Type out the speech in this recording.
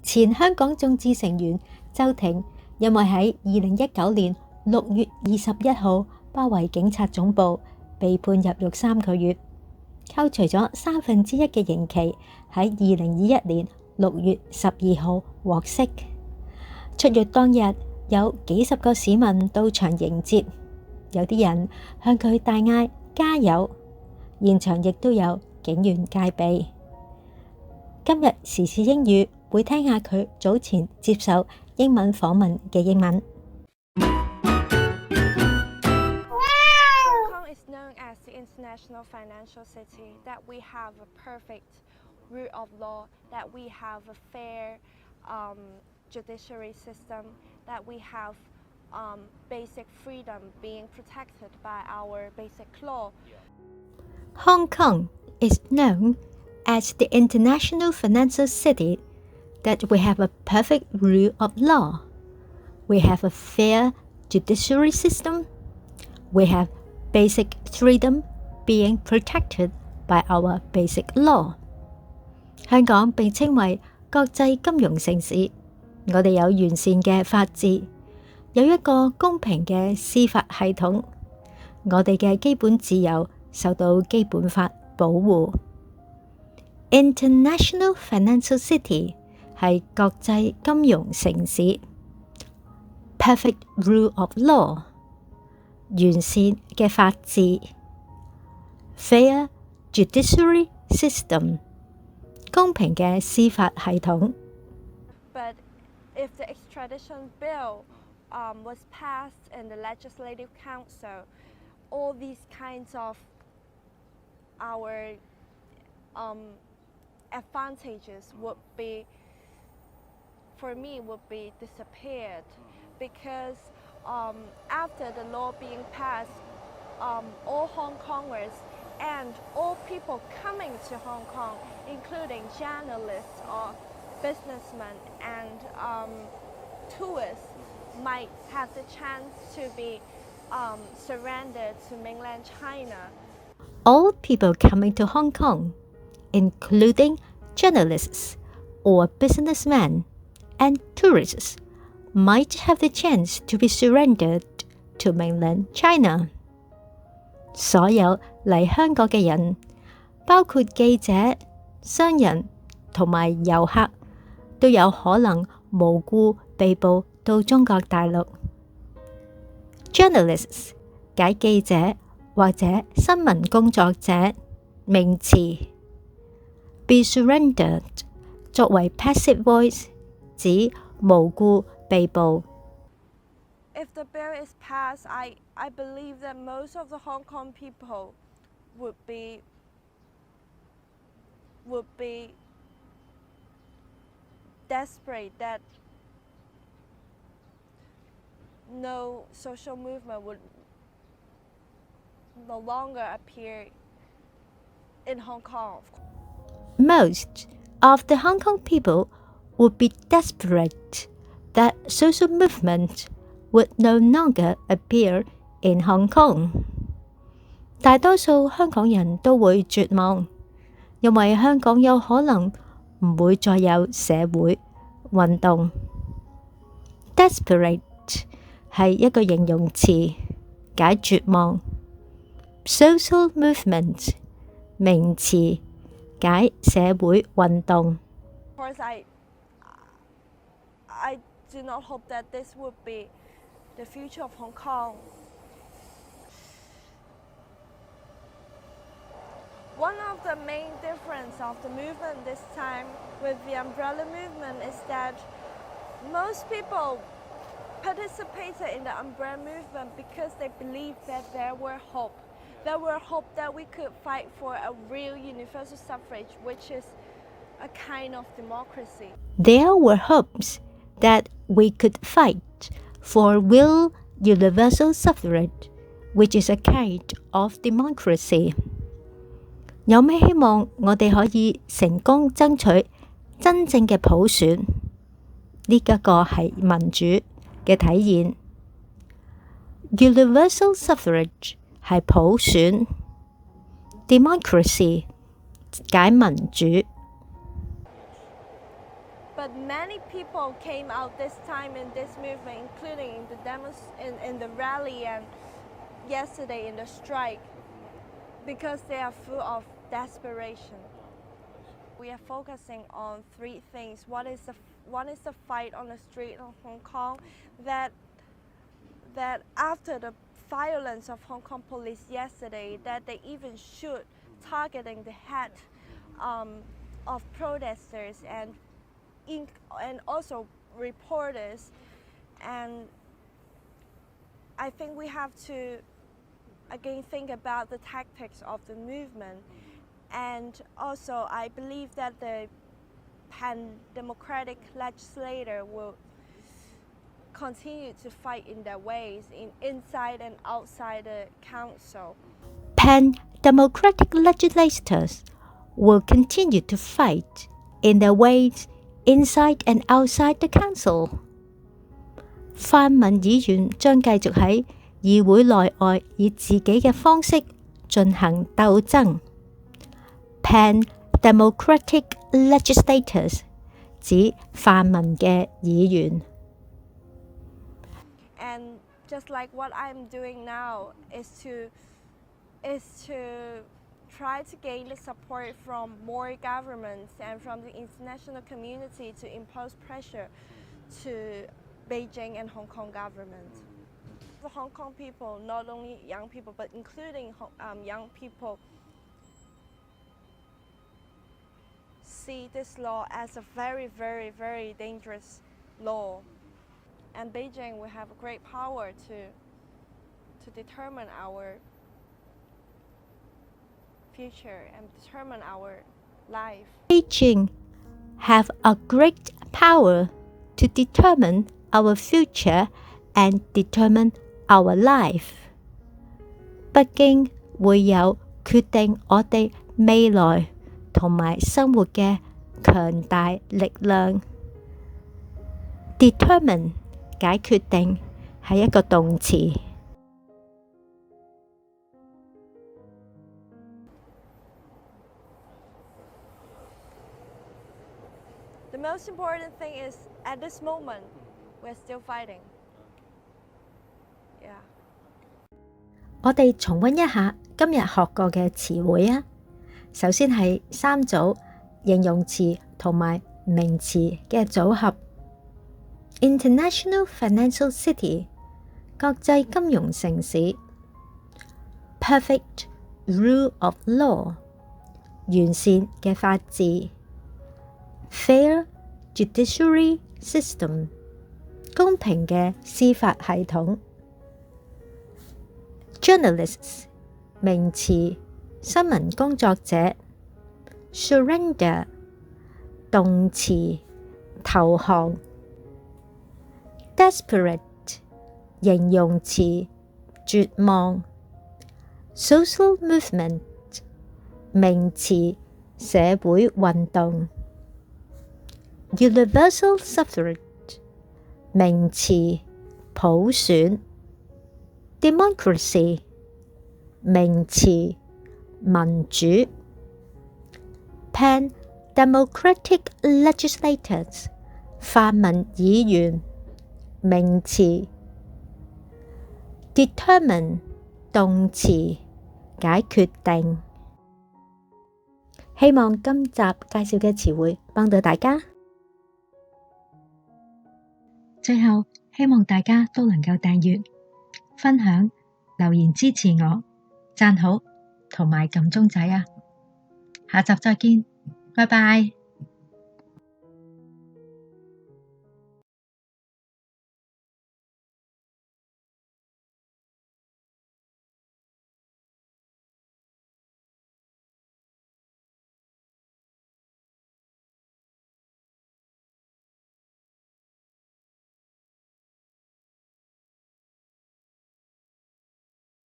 前香港眾志成員周庭因為喺2019年6月21號包圍警察總部，被判入獄3個月，扣除咗1/3嘅刑期，喺2021年6月12號獲釋。出獄當日，有幾十個市民到場迎接，有啲人向佢大嗌加油，現場亦都有警員戒備。今日時事英語會聽下佢早前接受英文訪問嘅英文。Hong Kong is known as the international financial city, that we have a perfect rule of law, that we have a fair judiciary system, that we have basic freedom being protected by our basic law. Hong Kong is known as the international financial city, that we have a perfect rule of law. We have a fair judiciary system. We have basic freedom being protected by our basic law. 香港被稱為國際金融城市，我哋有完善嘅法治，有一個公平嘅司法系統，我哋嘅基本自由受到基本法保護。International Financial City 係國際金融城市。Perfect Rule of Law 完善嘅法治。Fair Judiciary System 公平嘅司法系統。But if the extradition bill was passed in the Legislative Council, all these kinds of our advantages would be, for me, would be disappeared, because after the law being passed, all Hong Kongers and all people coming to Hong Kong, including journalists or businessmen and tourists, might have the chance to be surrendered to mainland China. All people coming to Hong Kong, including journalists or businessmen and tourists, might have the chance to be surrendered to mainland China. 所有嚟香港嘅人，包括記者、商人同埋遊客，都有可能無故被捕到中國大陸。Journalists 解記者或者新聞工作者，名詞。Be surrendered 作為 passive voice 指無故被捕。If the bill is passed, I believe that most of the Hong Kong people would be desperate that no social movement would no longer appear in Hong Kong. Most of the Hong Kong people would be desperate that social movement would no longer appear in Hong Kong. 大多數香港人都會絕望，因為香港有可能唔會再有社會運動。Desperate 係一個形容詞，解絕望。Social movement 名詞，解社會運動。Of course, I do not hope that this would be the future of Hong Kong. One of the main difference of the movement this time with the umbrella movement is that most people participated in the umbrella movement because they believed that there were hope. There were hope that we could fight for a real universal suffrage, which is a kind of democracy. There were hopes that we could fight for real universal suffrage, which is a kind of democracy. 有咩希望我哋可以成功爭取真正嘅普選？呢一個係民主嘅體現。Universal suffrage 係普選 ，democracy 解民主。But But many people came out this time in this movement, including in the demos, in the rally and yesterday in the strike, because they are full of desperation. We are focusing on three things. One is the fight on the street of Hong Kong, that after the violence of Hong Kong police yesterday, that they even shoot targeting the head of protesters and also reporters. And I think we have to again think about the tactics of the movement. And also I believe that the pan-democratic legislator will continue to fight in their ways, inside and outside the council. Pan-democratic legislators will continue to fight in their ways inside and outside the council. 泛民議員將繼續喺議會內外以自己嘅方式進行鬥爭。Pan-democratic legislators 指泛民嘅議員。And just like what I'm doing now is to try to gain the support from more governments and from the international community to impose pressure to Beijing and Hong Kong government. The Hong Kong people, not only young people, but including young people, see this law as a very, very, very dangerous law. And Beijing will have a great power to determine our future and determine our life. Beijing have a great power to determine our future and determine our life. 北京會有決定我哋未來同埋生活嘅強大力量。Determine 解決定係一個動詞。The most important thing is, at this moment, we're still fighting. Yeah. 我哋重溫一下今日學過嘅詞彙啊。首先係三組形容詞同埋名詞嘅組合。International Financial City 國際金融城市。Perfect Rule of Law 完善嘅法治。Fair Judiciary System 公平嘅司法系統。Journalists 名詞新聞工作者。Surrender 動詞投降。Desperate 形容詞絕望。Social Movement 名詞社會運動。Universal Suffrage 名詞普選。Democracy 名詞民主。Pan-democratic legislators 泛民議員名詞。Determine 動詞解決定。希望今集介紹嘅詞彙幫到大家。最後，希望大家都能夠訂閱、分享、留言支持我，讚好同埋撳鐘仔啊！下集再見，拜拜。